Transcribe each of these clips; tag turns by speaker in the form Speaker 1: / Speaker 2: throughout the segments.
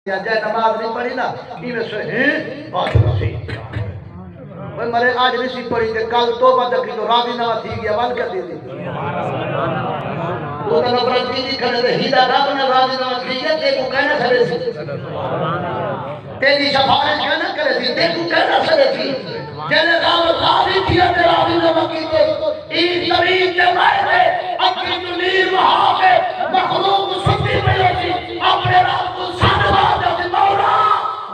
Speaker 1: جائے نماز نہیں پڑھی نا میں سے بات نصیب مرے آج نہیں پڑھی تھے کل توبہ تکی تو راضی نہ تھی گیا وال کر دی تھی وہ تو نفرت کی تھی کھڑے تھے ہیدہ رب نے راضی نہ تھی گیا دیکھو کہنا سرے تھی تیری شفارش کہنا کرے تھی دیکھو کہنا سرے تھی جنہیں راضی تھی اندر راضی نہ کی تھی این طریق کے مائے اکی دنیر محابے مخلوق سنی ملے تھی اپنے رب کو سانوا جاتی مولا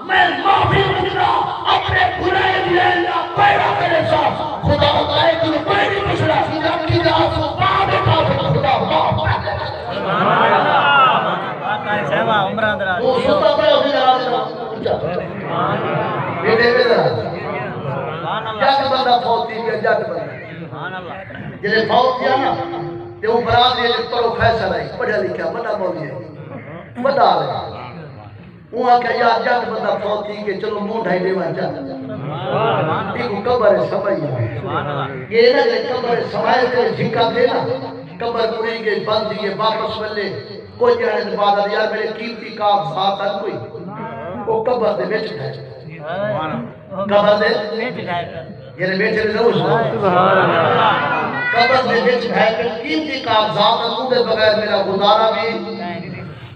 Speaker 1: میں معافی مجھنا اپنے برائے دیا پیدا کرے سا خدا بتائے کہ کوئی نہیں مشرا سی جب کی جہاں سو پاہ دیکھا خدا معاف وہ ستا پہ اسی جہاں سے بیٹے بیٹے جٹ بندہ فوتی کیا جٹ بندہ جنہیں فوت کیا نا کہ وہ برادری ہے پروفیسر ہے پڑھا لکھا بڑا مولی ہے بڑا آلے وہاں کہ یار جٹ بندہ فوتی کہ چلو مون ڈھائی دے وہاں جات ایک قبر سمائی یہ نا کہ قبر سمائی کے جھکا دے نا قبر پوری کے بند دیئے واپس ملے کوئی جانے بعد یار میرے قیمتی کاغذات ہے کوئی وہ قبر دے بیچ ہے قبر دے یہ بیٹھے بھی روز قبر دے بیچ ہے کہ قیمتی کاغذات ہے دے بغیر میرا گزارا بھی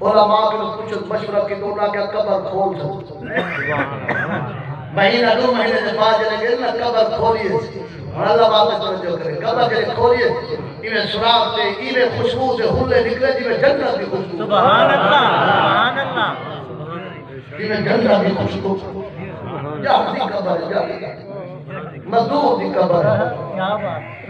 Speaker 1: علماء کے کچھ مشورہ کی دونا کیا قبر کھول سکتا مہینہ دو مہینے سے بعد جلے گئے نا قبر کھولیے اور اللہ بات توجہ کرے قبر جلے کھولیے ایویں سراغ دے ایویں خوشبو سے ہولے نکلے جیویں جنت کی خوشبو سبحان اللہ سبحان اللہ ایویں جنت کی خوشبو جاہدی قبر ہے جاہدی مزدور دی قبر ہے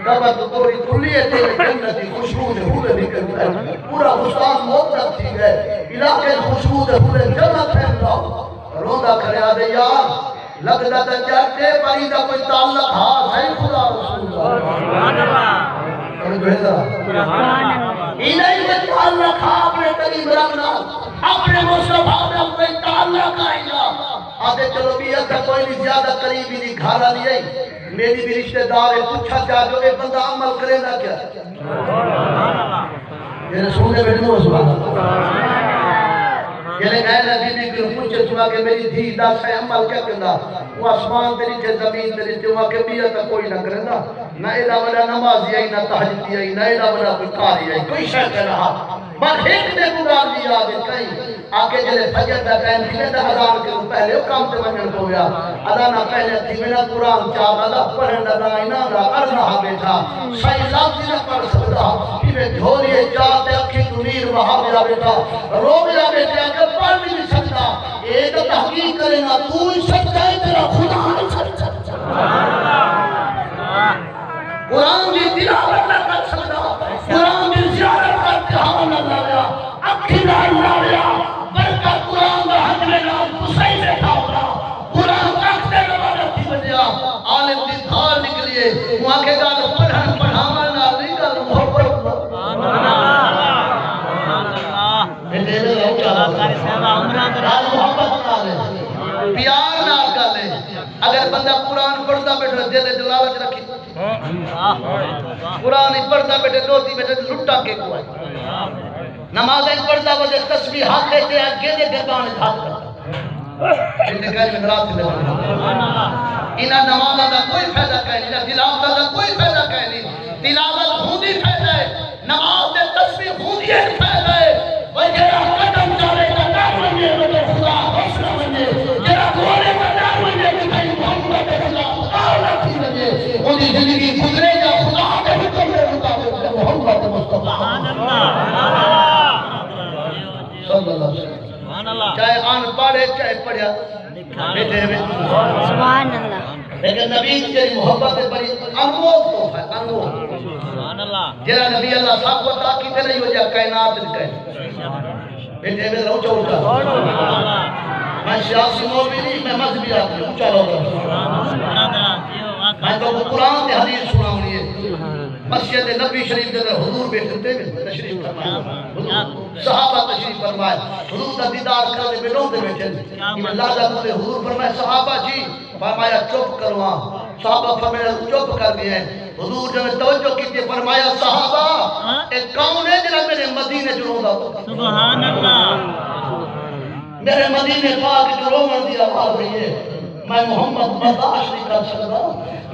Speaker 1: قبر تو پوری کلیے تھے جنت کی خوشبو سے ہولے نکل گئے پورا حسان موت تھی گئے علاقے خوشبو سے ہولے جنت ہے اللہ روندہ کھڑے آدھے یار لگتا تھا جاتے پری دا کوئی تعلق ہاتھ ہے خدا رسول اللہ الہی میں تعلق ہاں اپنے قریب رکھنا اپنے مصطفیٰ میں اپنے تعلق آئی گا آدھے چلو بھی ایسا کوئی نہیں زیادہ قریبی نہیں گھارا لیا میری بھی رشتہ دار ہے پوچھا چاہ جو ایک بندہ عمل کرے نہ کیا یہ رسول نے بیٹھنے وہ سبحان اللہ یعنی گئے نا بی بی کو پوچھے سنا کہ میری دھی دس ہے عمل کیا کرنا وہ آسمان تیری چھے زمین تیری چھے وہاں کے بیعت کوئی نہ کرنا نہ ایڈا بڑا نمازی آئی نہ تحجدی آئی نہ ایڈا بڑا کوئی کاری آئی کوئی شہ کر رہا بس ایک نے گزار دیا آگے کہیں آگے جلے فجر دا ٹائم تھی میں اذان کے پہلے وہ کام تے منن کو گیا اذان پہلے تھی میں قرآن چاہ اللہ پڑھن دا نائنا دا ارنا بیٹھا صحیح لفظ نہ پڑھ سکتا میں جھولیے چاہتے اکھی دنیر وہاں میرا بیٹا رو میرا بیٹا کہ پڑھ نہیں سکتا ایک تحقیق کرے گا تو ہی سکتا ہے تیرا خدا نہیں سکتا قرآن بھی تلاوت نہ کر سکتا قرآن بھی زیارت کرتے ہوا نہ لیا اکھی نہ لیا برکہ قرآن کا حج میں نام تو صحیح بیٹھا ہوگا قرآن اکھتے نوانا تھی بجیا عالم دی دھار نکلیے وہاں کے گانا پڑھن پڑھاما نہ نہیں گا محبت پیار نہ کر لے اگر بندہ قرآن پڑھتا بیٹھے دل دلالت رکھی قرآن پڑھتا بیٹھے دوتی بیٹھے لٹا کے کوئی نماز پڑھتا بیٹھے تسبیح ہاتھ لیتے ہیں گیدے گردان ہاتھ کرتا انہا نماز دا کوئی فائدہ کہہ نہیں تلاوت دا کوئی فائدہ کہہ نہیں تلاوت ہوندی فائدہ ہے نماز دے تسبیح ہوندی ہے فائدہ ہے وجہ قدم چالے کا نام بنجے وجہ خدا حسن بنجے جرا گولے کا نام بنجے کہ بھائی محمد خدا آلہ تھی بنجے ہوندی زندگی گزرے جا خدا کے حکم میں مطابق محمد مصطفیٰ صلی اللہ علیہ وسلم چاہے آن پڑھے چاہے پڑھیا بیٹھے ہوئے سبحان اللہ لیکن نبی تیری محبت بڑی انمول توفہ ہے انمول جرا نبی اللہ صاحب کو تاکید نہیں ہو جا کائنات کہے بیٹھے ہوئے رہو چاہو میں سیاسی مولوی نہیں میں مذہبی آدمی اونچا رہو میں تو قرآن دے حدیث سناؤنی ہے مسجد نبی شریف دے حضور بیٹھتے ہیں تشریف فرمائے صحابہ تشریف فرمائے حضور دا دیدار کرنے بیٹھوں دے بیٹھے اللہ دا حضور فرمائے صحابہ جی فرمایا چپ کروا صحابہ فرمایا چپ کر دیا ہے حضور جب توجہ کی تھی فرمایا صحابہ ایک کون ہے جنہا میرے مدینے جنہوں دا سبحان اللہ میرے مدینے پاک جو رومن دی آواز رہی ہے میں محمد برداشت نہیں کر سکتا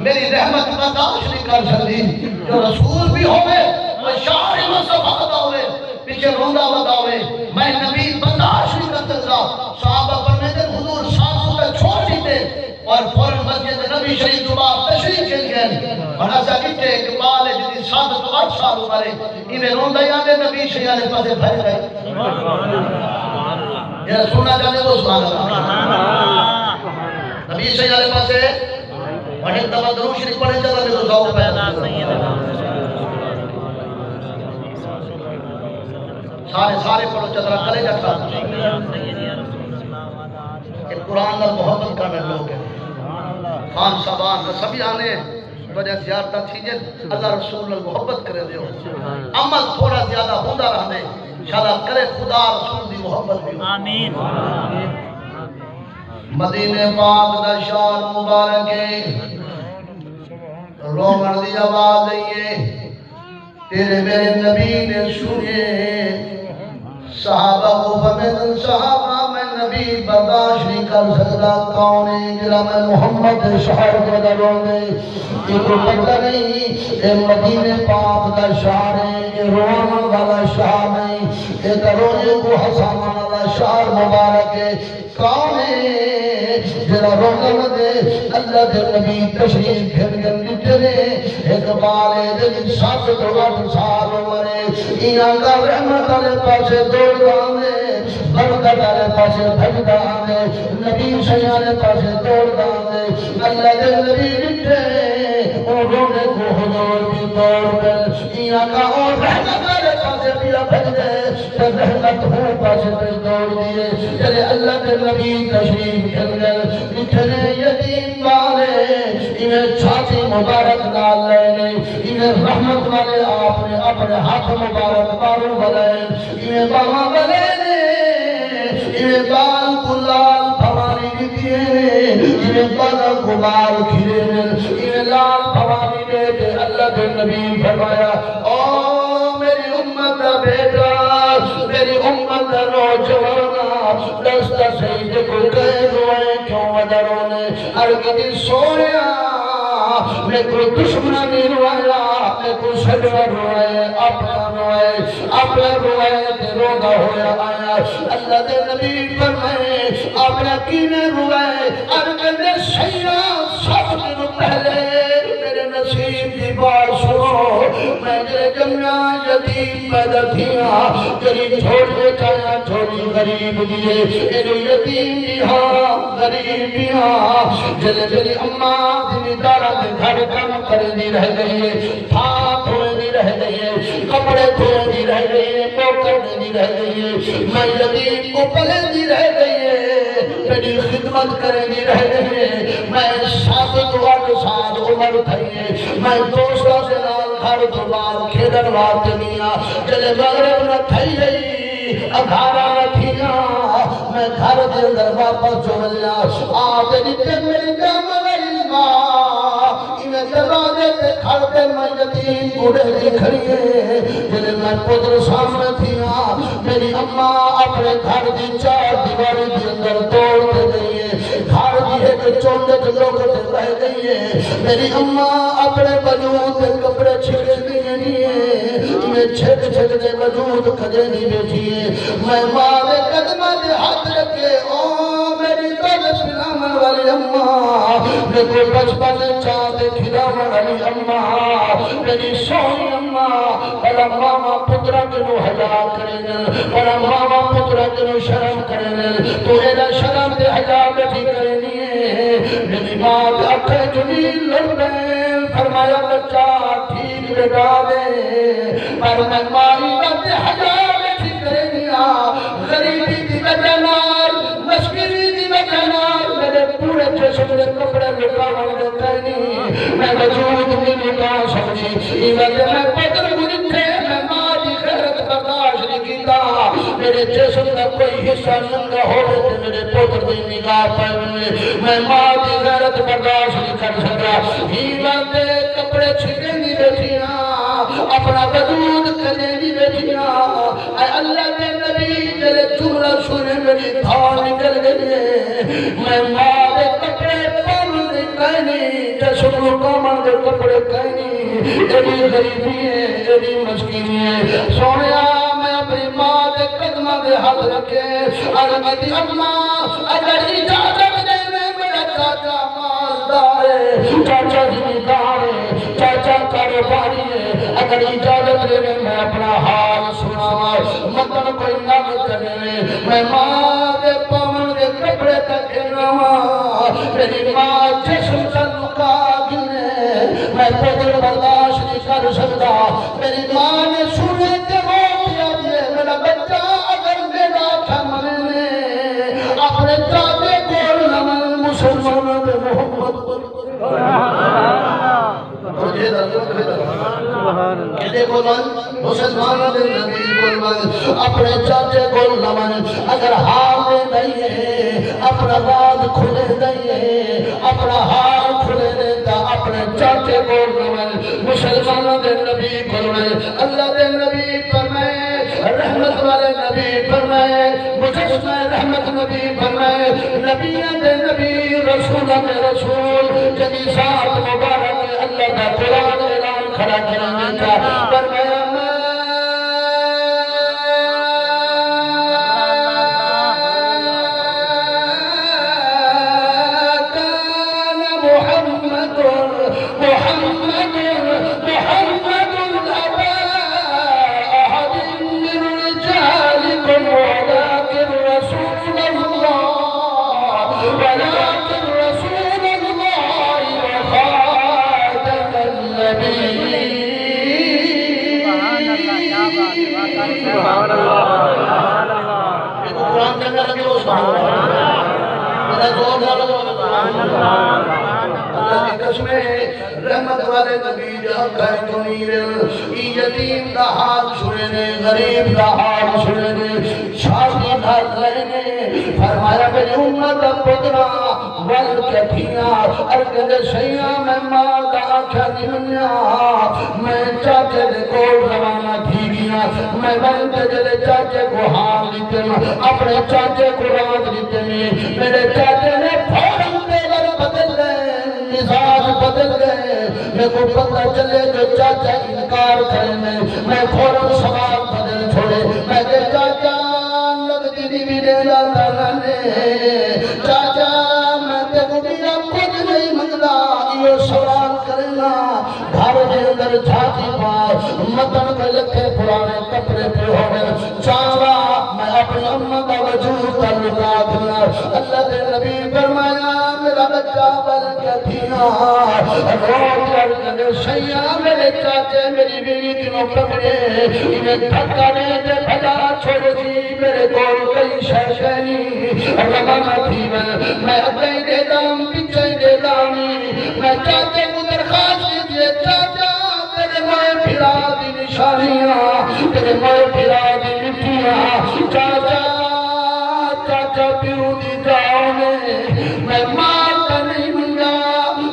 Speaker 1: میری رحمت برداشت نہیں کر سکتی جو رسول بھی ہوئے وہ شاعر مصطفیٰ دا ہوئے پیچھے روندہ ودا ہوئے میں نبی برداشت نہیں کر سکتا صحابہ پڑھنے دے حضور صاحب کو چھوڑ دیتے اور فوراں مسجد نبی شریف دوبار تشریف چل گئے اور ایسا کہتے ہیں کہ بال جدی 7 تو 8 سال عمرے انہیں روندہ یادے نبی شریف علیہ پاسے بھر گئے یہ سننا چاہتے وہ سبحان اللہ نبی صلی اللہ علیہ وسلم اور ایک دفعہ درود شریف پڑھنے چلا میں تو ذوق پیدا سارے پڑھو چدرہ کلے جاتا کہ قرآن اور محبت کرنے لوگ ہیں خان صاحبان سبھی آنے وجہ زیارتہ تھیجن اللہ رسول اللہ محبت کرے دیو عمل تھوڑا زیادہ ہوندہ رہنے انشاءاللہ کرے خدا رسول دی محبت بھی آمین مدینہ پاک دا شہر مبارک ہے رومن دی آواز ہے تیرے میرے نبی نے سنے صحابہ کو فرمائے صحابہ میں نبی برداشت نہیں کر سکتا کون ہے جرا میں محمد شہر کو درونے یہ کو پتہ نہیں اے مدینہ پاک دا شہر ہے یہ رومن والا شہر نہیں یہ درونے کو حسان والا شہر مبارک ہے کون ہے جرا رومن دے اللہ دے نبی تشریف پھر گندی تیرے ایک بالے دل 7 تو 8 سال عمرے اینا کا رحمت علیہ پاسے دوڑ دانے برکت علیہ پاسے بھج دانے نبی سیانے پاسے دوڑ دانے اللہ دے نبی بٹھے اور رونے کو حضور بھی دوڑ کر اینا کا اور رحمت علیہ پاسے بیا بھج دے کہ رحمت ہو پاسے پہ دوڑ دیئے چلے اللہ دے نبی تشریف کر گئے بٹھنے یتیم والے انہیں چھاتی مبارک ڈال لینے انہیں رحمت والے آپ نے اپنے ہاتھ مبارک باروں بلائے انہیں باہاں بلینے انہیں بال کلال بھوانی دیئے انہیں بال کلال کھیرے انہیں لال بھوانی دیتے اللہ کے نبی فرمایا او میری امت بیٹا میری امت نوجوانا دستا سید کو کہہ روئے کیوں ودرونے ارگدی سویا میں کوئی دشمنہ نہیں روایا میں کوئی سجوہ روائے اپنا روائے تے روگا ہویا آیا اللہ دے نبی فرمائے اپنا کینے روائے ارگدی سیاں سب دن پہلے میرے نصیب دی بات سنو میں جے جمعہ یتیم پیدا کیا جری چھوڑے چایا چھوڑی غریب دیئے انہوں یتیم دیہا غریب دیہا جلے جلی اممہ دنی دارہ دے گھر کم کرے دی رہ گئی تھاپ ہوئے دی رہ گئی کپڑے دھوئے دی رہ گئی موکر دی رہ گئی میں یتیم کو پلے دی رہ گئی میری خدمت کرے دی رہ گئی میں 7 تو 8 سال عمر تھئی میں دوستہ سے نال گھر دوبار کھیدن وارد دنیا جلے مغرب نہ تھئی گئی اگھارا نہ تھیا میں گھر دے اندر واپس جو ملیا آتے دیتے میری جامع گئی ماں انہیں دروازے تے کھڑتے میں یتیم اڑے دی کھڑیے جلے میں پدر سامنے تھیا میری اممہ اپنے گھر دی 4 دیواری دی اندر توڑتے گئیے گھر دی ایک چونڈت لوگتے رہ گئیے میری اممہ اپنے وجود دے کپڑے چھکے دیئے انہیں چھک چھک دے وجود کھجے نہیں بیٹھیے میں مارے قدمہ دے ہاتھ رکھے او میری دولت پلامن والی اممہ میں کوئی بچپن چاہتے کھلامن والی اممہ میری سونی اممہ بڑا ماما پترہ کنو حیاء کریں بڑا ماما پترہ کنو شرم کریں تو ایدہ شرم دے حیاء بیٹھی کریں میری ماں دے اکھے جمیل لڑیں فرمایا بچہ ٹھیک لگا دے پر میں مائی بات حیاء بیٹھی کریں غریبی دی بجنال مشکلی دی بجنال میرے پورے جسم دے کپڑے لکاون دے کرنی میں وجود نہیں لکا سمجھی ایوہ دے میں پدر گنتے میں ماں دی غیرت برداشت نہیں کیتا میرے جسم دا کوئی حصہ ننگا ہوئے تے میرے پدر دی نگاہ پہنے میں ماں دی غیرت برداشت نہیں کر سکا ایوہ دے کپڑے چھکے نہیں بیٹھیاں اپنا اپنا وجود کنے دی بیٹھیا اے اللہ دے نبی جلے جملہ سنے میری دھار نکل گئے میں ماں دے کپڑے پاؤں دے کہنی جسم کامن دے کپڑے کہنی ایڈی غریبی ہے ایڈی مسکینی ہے سونیا میں اپنی ماں دے قدمہ دے ہاتھ رکھے ارمتی اماں اگر اجازت دے میں میرا چاچا مالدار ہے چاچا زمیندار ہے چاچا کاروباری ہے اگر اجازت دے میں اپنا حال سنا مطلب کوئی نام کرے میں ماں دے پاؤں دے کپڑے تک نوا میری ماں جسم کا لکا گنے میں پدر برداشت نہیں کر سکتا میری ماں نے سنے کے موقع دیے میرا بچہ اگر میرا تھمنے اپنے چاچے کو نمن مسلمان دے محمد مسلمان دے نبی قربان اپنے چاچے کو نمن اگر حال نہیں ہے اپنا راز کھلے نہیں ہے اپنا حال کھلے دیتا اپنے چاچے کو نمن مسلمان دے نبی قربان اللہ دے نبی فرمائے رحمت والے نبی فرمائے مجسمہ رحمت نبی فرمائے نبی دے نبی رسول دے رسول جدی ساتھ مبارک اللہ دا قرآن اعلان کھڑا کرنے کا فرمایا رحمت والے نبی جہاں کہیں کنیر یتیم دا حال سنے غریب دا حال سنے شادی دھار لینے فرمایا میری امت پترا ول کٹھیاں ارکد سیاں میں ماں دا آنکھا دی منیا میں چاچے دے کو روانہ تھی گیا میں بلتے جلے چاچے کو حال دیتے اپنے چاچے کو رات دیتے میرے چاچے نے فوراں تیگر بدل گئے مزاج بدل گئے میں کو پتہ چلے جو چاچا انکار کرنے میں فوراں سوال بدل چھوڑے میں کہ چاچا لگتی نہیں بھی دے لاتا رہنے چاچا میں تے گھڑیا کچھ نہیں منگلا یہ سوال کرنا گھر دے اندر جھاتی پاس مطن میں لکھے پرانے کپڑے پہ ہو گئے چاوا میں اپنی امہ کا وجود تعلقا دیا اللہ دے نبی فرمایا میرا بچہ بل کے دیا روز کر کے سیاں میرے چاچے میری بیوی تینوں پکڑے انہیں دھکانے دے بھجا چھوڑ دی میرے کول کئی شہشہی روانہ تھی میں اگئی دے دام پیچھے دے دامی میں چاچے کو درخواست دیجئے چاچا تیرے مائے پھرا دی نشانیاں تیرے مائے پھرا دی مٹیاں چاچا چاچا پیو دی جاؤنے میں مارتا نہیں منگا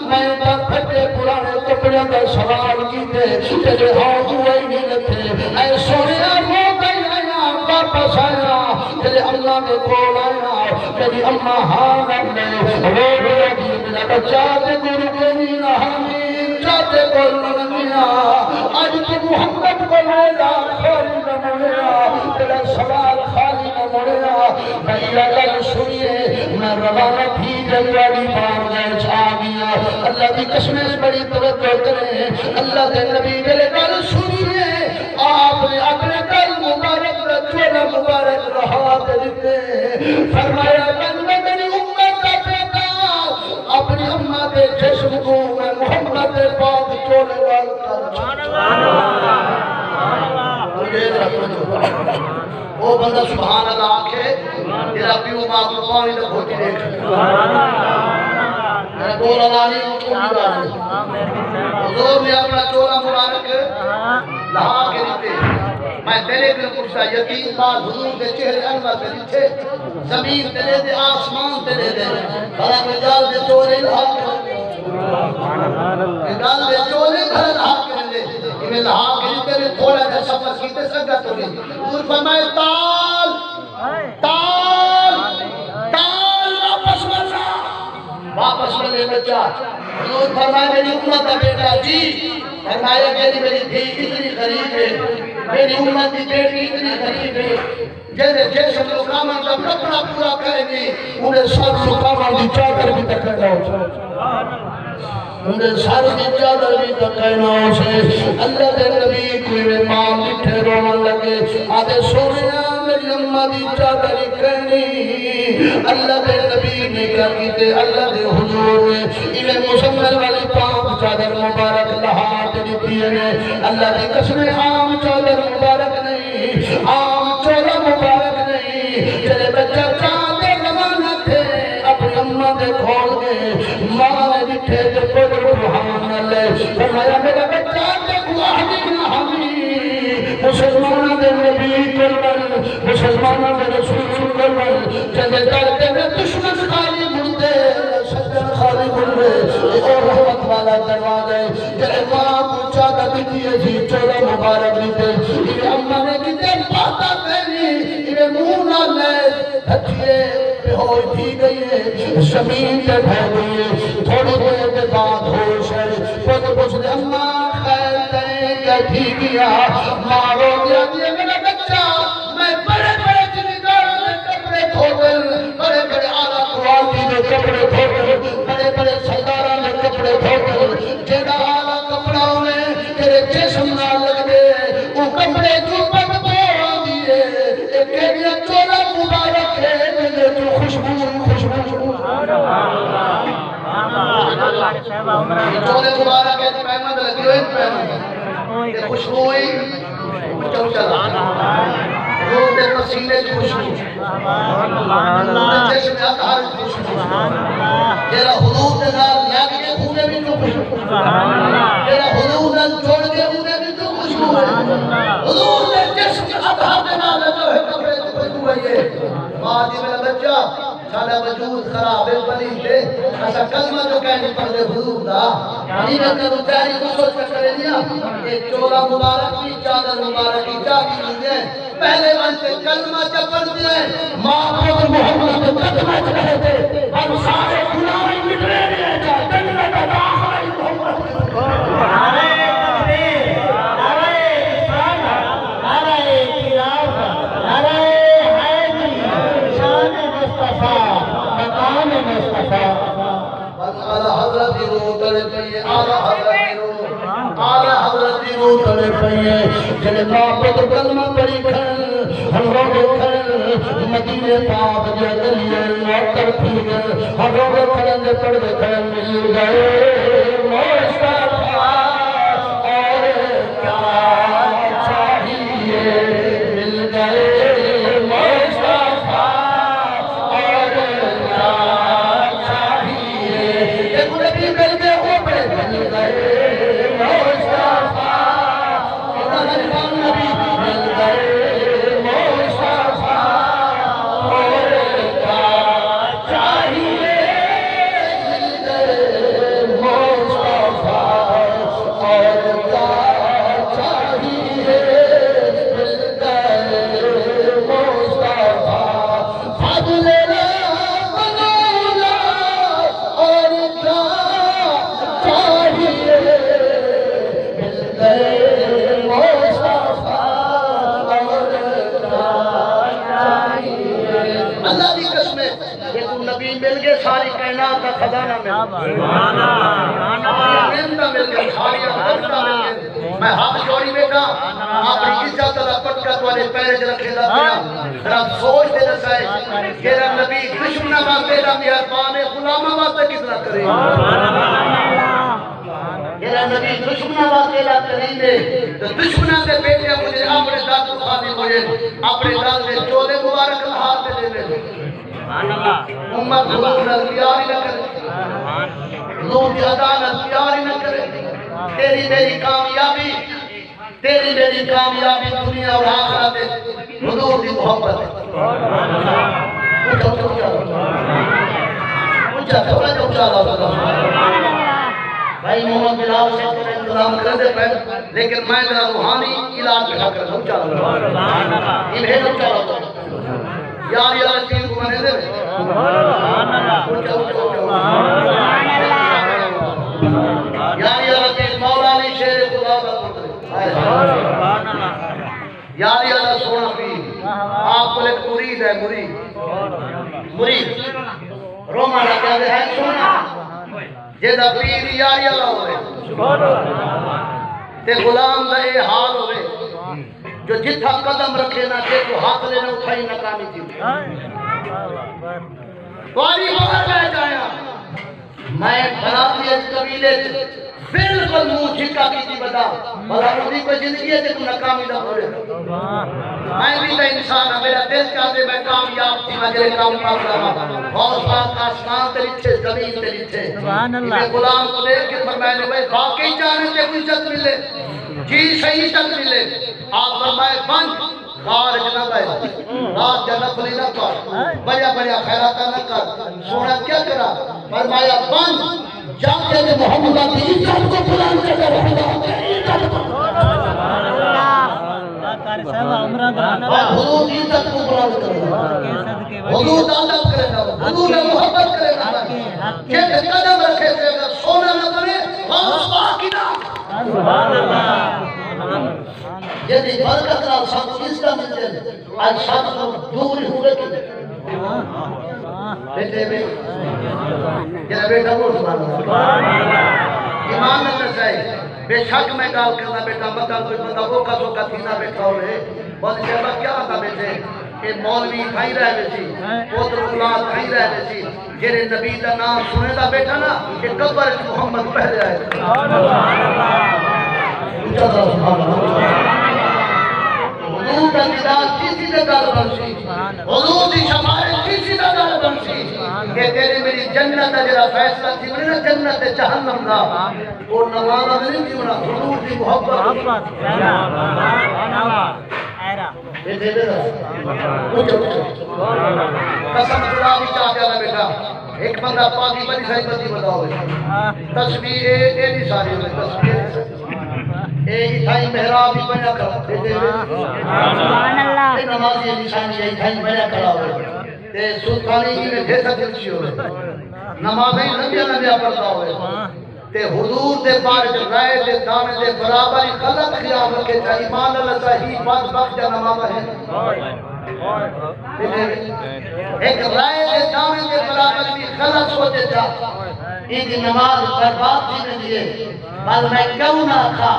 Speaker 1: میں تا پھٹے پرانے کپڑے کا سوال کیتے تیرے ہاتھ ہوئے نہیں لکھے اے سونیا وہ گئی آیا واپس آیا تیرے اللہ کے کول آیا تیری اممہ ہاں نے رو رو دی میرا بچہ تے گرو کے نینا ہمیں چاہتے کو لنگیا آج تو محمد کو لیلا خالی نہ مڑیا تیرا سوال خالی نہ مڑیا میں لگن سنیے میں روانہ تھی جنوالی بار گئے چھا گیا اللہ کی قسمیں بڑی توجہ کریں اللہ کے نبی میرے گل سنیے آپ نے اپنے گل مبارک رجوع مبارک رہا دیتے فرمایا میں میری امت کا پیدا اپنی امہ دے جسم کو میں محمد پاک چولے وال کر وہ بندہ سبحان اللہ آنکھے تیرا پیو ماں کو پانی تک ہوتی دیکھ میں بول اللہ نہیں مطلب مبارک حضور نے اپنا چولہ مبارک لہا کے دیتے میں تیرے کے پوچھتا یقین بار حضور کے چہرے انور پہ دیتے زمین تیرے دے آسمان تیرے دے بھلا مجال دے چولے لہا کے مجال دے چولے بھلا لہا کے دے میں لہا کے دیتے کتے سنگت ہوگی حضور فرمائے تال تال تال واپس ملے بچہ حضور فرمائے میری امت کا بیٹا جی فرمایا میری دھی اتنی غریب ہے میری امت کی بیٹی اتنی غریب ہے جیسے مقامہ کا کپڑا پورا کریں گے انہیں سر مقامہ کی چادر بھی تکنا ہو انہیں سر کی چادر بھی تکنا ہو سے اللہ دے نبی کوئی میں ماں مٹھے رونا لگے آدھے سونے میری امت کی چادر ہی کرنی اللہ دے نبی نے کیا کیتے اللہ دے حضور نے انہیں مسلمان والی پاک چادر مبارک لہات دیتی ہے اللہ دی قسم عام چادر مبارک نہیں عام چادر مبارک نہیں چلے بچہ چادر لگانا تھے اپنی اماں دے کھول گئے ماں نے دکھے جو پڑھ سبحان اللہ فرمایا میرا بچہ دیکھو احدی نحمی مسلمانہ دے نبی کربر مسلمانہ دے رسول کربر چلے کرتے میں دشمن خالی مردے سجن خالی مردے اور رحمت والا دروازے جلے ماں پوچھا تھا دیتی جی چولہ مبارک دیتے انہیں اممہ نے کتے پاتا پہنی انہیں مونہ لے دھچیے پہ ہوئی تھی گئی ہے زمین پہ بھائی گئی ہے تھوڑی دیر کے بعد ہوش ہے خود پوچھ دے اممہ خیر تین کہتی گیا مارو دیا دیا میرا بچہ میں بڑے بڑے جنگار میں کپڑے دھوگل بڑے بڑے آلہ قواتی میں کپڑے دھوگل بڑے بڑے سردارہ میں کپڑے دھوگل جیدہ آلہ کپڑا میں تیرے جسم نہ لگ دے وہ کپڑے جو پک دھو دیئے ایک ایڈیا چولہ مبارک ہے مجھے جو خوشبو چولے مبارک ہے پہمد لگی ہوئی پہمد خوشبوئی چل چلا روح دے پسینے کی خوشبو جسم اطہار کی خوشبو تیرا حدود دے نال لگ کے خونے بھی جو خوشبو تیرا حدود دے جوڑ کے خونے بھی جو خوشبو ہے حدود دے جسم اطہار دے نال جو ہے کپڑے جو خوشبو ہے یہ ماں جی میرا بچہ سادہ وجود خراب ہے پلیت ہے ایسا کلمہ جو کہنے پر دے حضور دا انہی میں کرو چاہی کو سوچ کر کرے لیا ایک چولہ مبارک کی چادر مبارک کی چاہی لیے پہلے بنتے کلمہ چپر دے ماں خود محمد قدمہ چلے دے ہم سارے گناہی مٹرے لئے جا جنگل کا داخل محمد نعرہ تکبیر نعرہ اسلام نعرہ خلافہ نعرہ حیدری شان مصطفیٰ مقام مصطفیٰ آلہ حضرت روح تلے پئیے آلہ حضرت روح آلہ حضرت روح تلے پئیے جنہیں محبت کلمہ پڑی کھل ہم روگے کھل مدینہ پاک جدلیے موتر پھیگے ہم روگے کھلن دے پڑھے کھل مل گئے مصطفیٰ اور کیا چاہیے مل گئے میں ہاتھ جوڑی بیٹا اپنی عزت اللہ پٹکا تو والے پیرے جلک کھیلا پیا رب سوچ دے رسائے کہ رب نبی دشمنہ واسطے دا مہربان غلامہ واسطے کتنا کرے کہ رب نبی دشمنہ واسطے دا کریں دے تو دشمنہ دے بیٹے مجھے اپنے داد کو خالی مجھے اپنے داد دے چولے مبارک ہاتھ دے دے امت حضور پیاری نہ کرے حضور کی عدالت پیاری نہ کرے تیری میری کامیابی دنیا اور آخرت حضور کی محبت ہے اونچا تھوڑا جو اونچا بھائی محمد بلال سے تو انتظام کر دے پہ لیکن میں ذرا روحانی علاج بٹھا کر ہم چاہوں گا یہ بھیج ہم چاہوں گا یار یار چیز کو بنے دے یار یار چیز مولا نہیں شیر خدا کا یار یار سونا پیر آپ کو ایک مرید ہے مرید روما لگا دے ہے سونا جیدہ پیر یاری اللہ ہوئے تے غلام دا اے حال ہوئے جو جتھا قدم رکھے نہ تے تو ہاتھ لینا اٹھائی ناکامی تھی واری بغیر لے جایا میں بھراتی اس قبیلے سے بالکل منہ جھکا کی تھی بتا بھلا مجھے کوئی زندگی ہے تے تو ناکامی نہ بھولے میں بھی تو انسان ہے میرا دل چاہتے میں کامیاب تھی مجھے کام پاک رہا بہت بات آسمان تیری چھے زمین تیری چھے میں غلام کو دیکھ کے فرمائے نے بھائی واقعی جانے سے کوئی عزت ملے جی صحیح عزت ملے آپ فرمائے بند غار جنہ گئے رات جنت لی نہ کر بڑیا خیراتہ نہ کر سونا کیا کرا فرمایا بند جاتے کہ محمد کی عزت کو قرآن سے رہا حضور کی عزت کو قرآن سے رہا حضور عادت کرے گا حضور محبت کرے گا کہ قدم رکھے سے اگر سونا نہ کرے غاز باقی نہ سبحان اللہ یعنی برکت نال سب چیز کا ملتے آج سب کو دور ہوئے کہ بیٹے جنہ بیٹا وہ سبحان اللہ ایمان نہ چاہیے بے شک میں گال کرنا بیٹا مطا کوئی بندہ وہ کا سو کا تھینا بیٹھا ہوئے بہت شہبہ کیا تھا بیٹے کہ مولوی کھائی رہے بیسی پوتر اولاد کھائی رہے بیسی جیرے نبی دا نام سنے دا بیٹا نا کہ قبر محمد پہلے آئے سبحان اللہ حضور کا دیدار کسی نے دار بنسی حضور دی شفاعت کسی نے دار بنسی کہ تیرے میری جنت جرا فیصلہ تھی بڑی نا جنت جہنم دا اور نوازہ نہیں تھی بنا حضور دی محبت قسم خدا بھی چاہتے ہیں بیٹا ایک بندہ پاکی بڑی ساری بندی بتاؤ تصویر اے نہیں ساری ہوئے تصویر اے اتھائی محراب ہی بنا کرا اے نمازی نشانی ہے اتھائی بنا کرا ہوئے تے سلطانی کی میں جیسا دلچی ہوئے نمازیں نبیہ پڑھتا ہوئے تے حضور دے بار جو رائے دے دانے دے برابری غلط خیال رکھے چاہ ایمان اللہ صحیح بات بخش جا نمازہ ہے ایک رائے دے دانے دے برابری بھی غلط سوچے چاہ ان کی نماز برباد تھی میں دیئے بل میں کیوں نہ تھا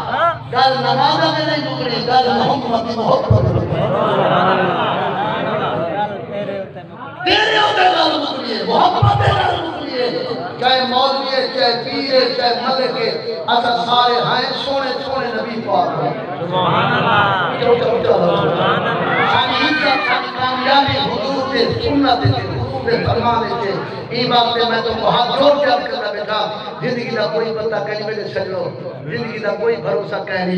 Speaker 1: گل نمازہ میں نہیں مکری گل محمد کی محبت تیرے ہوتے گل مکری ہے محبت گل مکری ہے چاہے مولوی ہے چاہے پیر ہے چاہے ملک ہے اصل سارے ہیں سونے سونے نبی پاک ہے سبحان اللہ سانی عزت سانی کامیابی حضور دے سنت دے حضور دے فرمانے دے ای بات میں تو بہت جوڑ کے عرض کرنا بیٹا زندگی دا کوئی پتہ کہیں میرے سجلو زندگی دا کوئی بھروسہ کہیں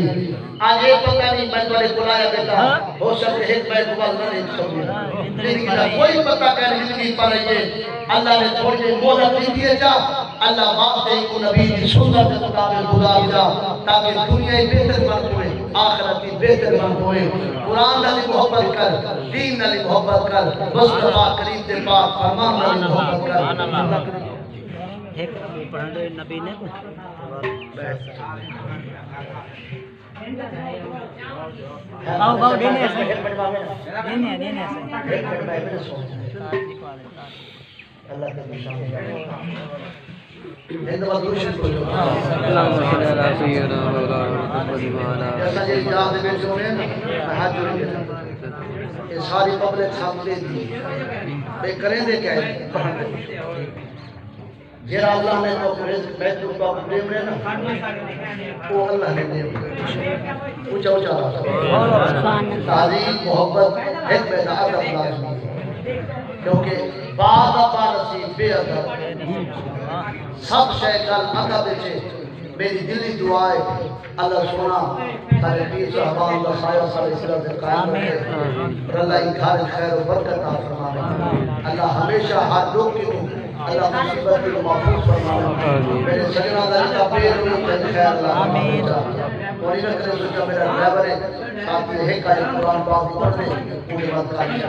Speaker 1: آج ایک پتہ نہیں میں تمہارے بلایا بیٹا ہو سکتے ایک بیٹ بال نہ ایک سوگی زندگی دا کوئی پتہ کہیں زندگی پا رہی ہے اللہ نے تھوڑی مولت دی دیئے جا اللہ واسطے کو نبی کی سنت کے مطابق گزار جا تاکہ دنیا بہتر بن ہوئے آخرت کی بہتر بن ہوئے قرآن نالی محبت کر دین نالی محبت کر مصطفیٰ کریم دے پاک فرمان نالی محبت کر
Speaker 2: ایک پڑھنے نبی نے باؤ دینے ایسے دینے
Speaker 1: اللہ کے نشان ساری پبلک سامنے دی بے کریں دے کیا ہے جیرا اللہ نے تو رزق بیت کو دے میں نا وہ اللہ نے دے اونچا اونچا تعظیم محبت ایک بیٹا ادب لازمی کیونکہ بعد پارسی بے ادب سب شیکل ادب چھے میری دلی دعائے اللہ سونا سارے پیر صحبان اللہ خائر صلی اللہ علیہ وسلم قائم رکھے اور اللہ انکار خیر و برکت فرمانے اللہ ہمیشہ ہر لوگ کی اللہ مصیبت کو محفوظ فرمائے میرے سجنہ دا جتا پیر ہوئی تین خیر اللہ
Speaker 2: آمین
Speaker 1: کوئی نہ کرے سوچا میرا ڈرائیور ہے ساتھ یہ ہے کہ قرآن پاک پڑھنے پورے بات کا نہیں